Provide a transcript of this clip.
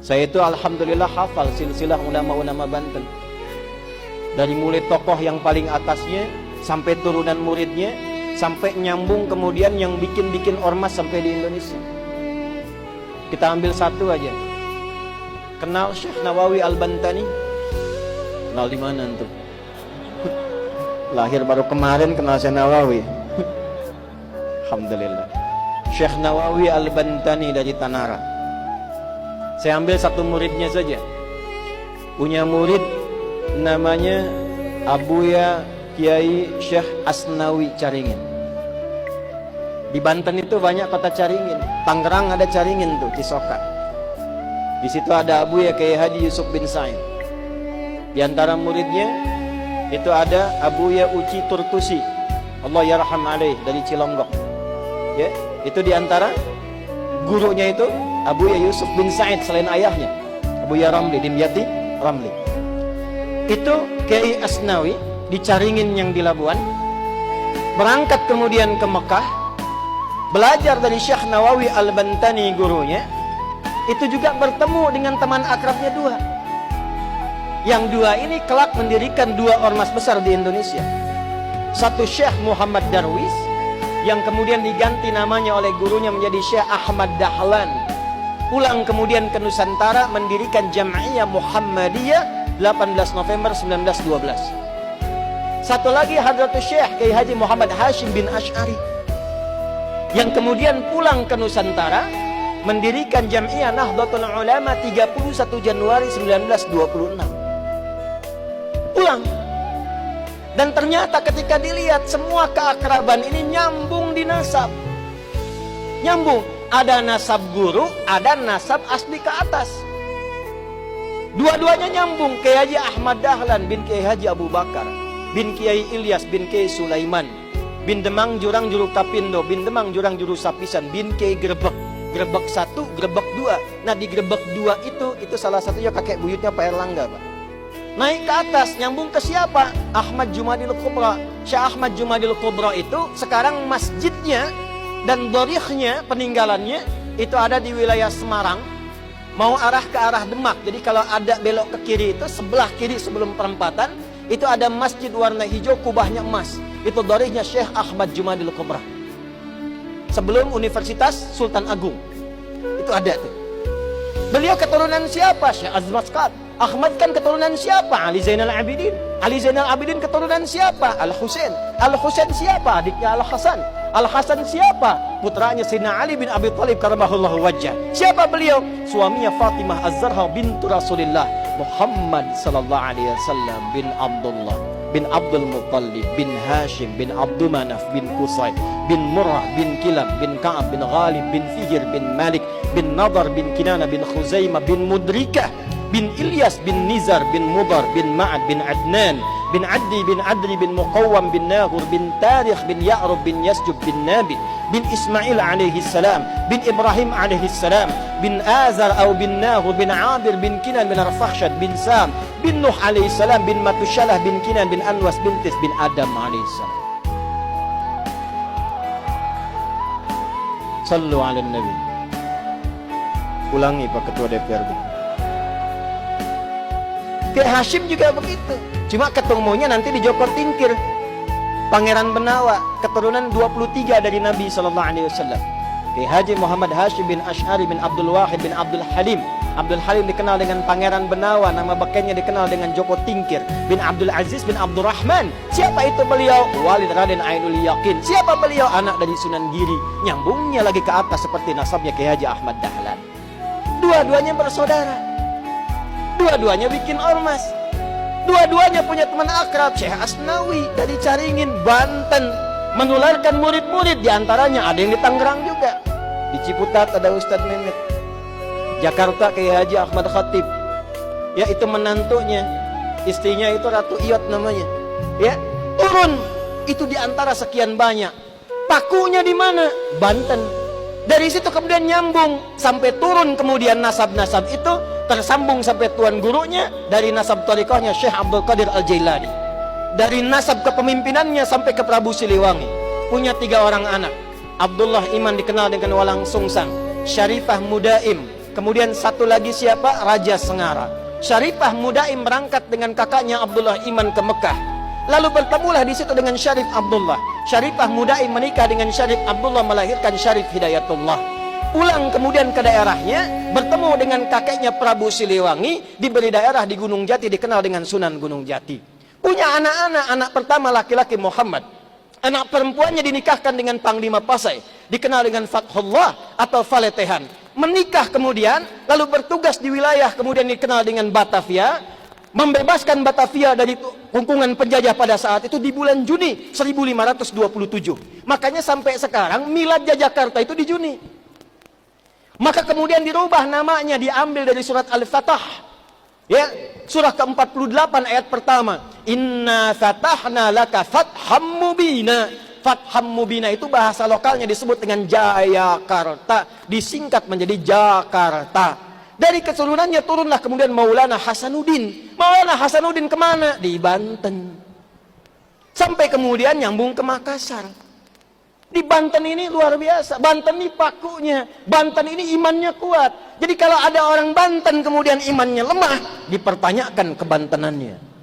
Saya itu alhamdulillah hafal silsilah ulama-ulama Banten. Dari mulai tokoh yang paling atasnya sampai turunan muridnya, sampai nyambung kemudian yang bikin-bikin ormas sampai di Indonesia. Kita ambil satu aja. Kenal Syekh Nawawi Al-Bantani? Kenal di mana tuh? Lahir baru kemarin kenal Syekh Nawawi. Alhamdulillah. Syekh Nawawi Al-Bantani dari Tanara. Saya ambil satu muridnya saja. Punya murid namanya Abuya Kiai Syekh Asnawi Caringin. Di Banten itu banyak kota Caringin. Tangerang ada Caringin tuh, Cisoka. Di situ ada Abuya Kiai Haji Yusuf bin Said. Di antara muridnya itu ada Abuya Uci Turtusi, Allah yarham alaih, dari Cilonggok. Ya, itu di antara gurunya itu Abuya Yusuf bin Said selain ayahnya, Abuya Ramli Dimyati Ramli. Itu Kiai Asnawi di Caringin yang di Labuan, berangkat kemudian ke Mekah, belajar dari Syekh Nawawi Al-Bantani gurunya. Itu juga bertemu dengan teman akrabnya dua. Yang dua ini kelak mendirikan dua ormas besar di Indonesia. Satu Syekh Muhammad Darwis, yang kemudian diganti namanya oleh gurunya menjadi Syekh Ahmad Dahlan. Pulang kemudian ke Nusantara mendirikan Jam'iyah Muhammadiyah 18 November 1912. Satu lagi Hadratus Syekh Kiai Haji Muhammad Hashim bin Asy'ari, yang kemudian pulang ke Nusantara mendirikan Jam'iyah Nahdlatul Ulama 31 Januari 1926. Pulang. Dan ternyata ketika dilihat semua keakraban ini nyambung di nasab. Nyambung. Ada nasab guru, ada nasab asli ke atas. Dua-duanya nyambung. Kiai Haji Ahmad Dahlan bin Kiai Haji Abu Bakar bin Kiai Ilyas bin Kiai Sulaiman bin Demang Jurang Juru Kapindo bin Demang Jurang Juru Sapisan bin Kiai Grebek. Grebek 1, Grebek 2. Nah di Grebek 2 itu salah satunya kakek buyutnya Pak Erlangga, Pak. Naik ke atas, nyambung ke siapa? Ahmad Jumadil Kubra. Syekh Ahmad Jumadil Kubra itu sekarang masjidnya dan dorihnya, peninggalannya itu ada di wilayah Semarang, mau arah ke arah Demak. Jadi kalau ada belok ke kiri itu sebelah kiri sebelum perempatan itu ada masjid warna hijau, kubahnya emas. Itu dorihnya Syekh Ahmad Jumadil Kubra. Sebelum Universitas Sultan Agung itu ada tuh. Beliau keturunan siapa? Syekh Azmat Skar. Ahmad kan keturunan siapa? Ali Zainal Abidin. Ali Zainal Abidin keturunan siapa? Al-Husain. Al-Husain siapa? Adiknya Al-Hasan. Al-Hasan siapa? Putranya Sayyidina Ali bin Abi Thalib karamahullahu wajhah. Siapa beliau? Suaminya Fatimah Az-Zahra bintu Rasulillah Muhammad sallallahu alaihi wasallam bin Abdullah bin Abdul Muttalib bin Hashim bin Abdul Manaf bin Qusay bin Murrah bin Kilab bin Ka'ab bin Ghalib bin Fihir bin Malik bin Nadar bin Kinana bin Khuzaimah bin Mudrikah bin Ilyas bin Nizar bin Mudar bin Ma'ad bin Adnan bin Addi bin Adri bin Muqawwam bin Nahur bin Tarikh bin Ya'rub bin Yasjub bin Nabi bin Ismail alaihi salam bin Ibrahim alaihi salam bin Azar atau bin Nahur bin Abir bin Kinan bin Arfakhshad bin Sam bin Nuh alaihi salam bin Matushalah bin Kinan bin Anwas bin Tis bin Adam alaihi salam. Sallu ala Nabi. Ulangi Pak Ketua DPRD. Kiai Hashim juga begitu. Cuma ketemunya nanti di Jokor Tingkir. Pangeran Benawa, keturunan 23 dari Nabi SAW. Kiai Haji Muhammad Hashim bin Asy'ari bin Abdul Wahid bin Abdul Halim. Abdul Halim dikenal dengan Pangeran Benawa. Nama bekennya dikenal dengan Joko Tingkir bin Abdul Aziz bin Abdul Rahman. Siapa itu beliau? Walid Raden Ainul Yakin. Siapa beliau? Anak dari Sunan Giri. Nyambungnya lagi ke atas seperti nasabnya Kiai Haji Ahmad Dahlan. Dua-duanya bersaudara. Dua-duanya bikin ormas. Dua-duanya punya teman akrab, Syekh Asnawi dari Caringin, Banten, menularkan murid-murid. Di antaranya ada yang di Tangerang juga. Di Ciputat ada Ustadz Mehmet. Jakarta Kiai Haji Ahmad Khatib. Ya itu menantunya. Istrinya itu Ratu Iyot namanya. Ya, turun. Itu di antara sekian banyak. Pakunya di mana? Banten. Dari situ kemudian nyambung sampai turun kemudian nasab-nasab itu tersambung sampai tuan gurunya dari nasab thariqahnya Syekh Abdul Qadir Al-Jailani. Dari nasab kepemimpinannya sampai ke Prabu Siliwangi. Punya 3 orang anak. Abdullah Iman dikenal dengan Walang Sungsang, Syarifah Mudaim, Kemudian satu lagi siapa? Raja Sengara. Syarifah Mudaim berangkat dengan kakaknya Abdullah Iman ke Mekah. Lalu bertemulah di situ dengan Syarif Abdullah. Syarifah Mudaim menikah dengan Syarif Abdullah, melahirkan Syarif Hidayatullah. Pulang kemudian ke daerahnya, bertemu dengan kakeknya Prabu Siliwangi, diberi daerah di Gunung Jati, dikenal dengan Sunan Gunung Jati. Punya anak-anak, anak pertama laki-laki Muhammad. Anak perempuannya dinikahkan dengan Panglima Pasai, dikenal dengan Fathullah atau Faletehan. Menikah kemudian, lalu bertugas di wilayah kemudian dikenal dengan Batavia, membebaskan Batavia dari kungkungan penjajah pada saat itu di bulan Juni 1527. Makanya sampai sekarang milad Jakarta itu di Juni. Maka kemudian dirubah namanya, diambil dari surat Al-Fatah. Ya, surah ke-48 ayat pertama. Inna fatahna laka fatham mubina. Fatham mubina itu bahasa lokalnya disebut dengan Jayakarta, disingkat menjadi Jakarta. Dari keturunannya turunlah kemudian Maulana Hasanuddin. Maulana Hasanuddin kemana? Di Banten. Sampai kemudian nyambung ke Makassar. Di Banten ini luar biasa. Banten ini pakunya. Banten ini imannya kuat. Jadi kalau ada orang Banten kemudian imannya lemah, dipertanyakan kebantenannya.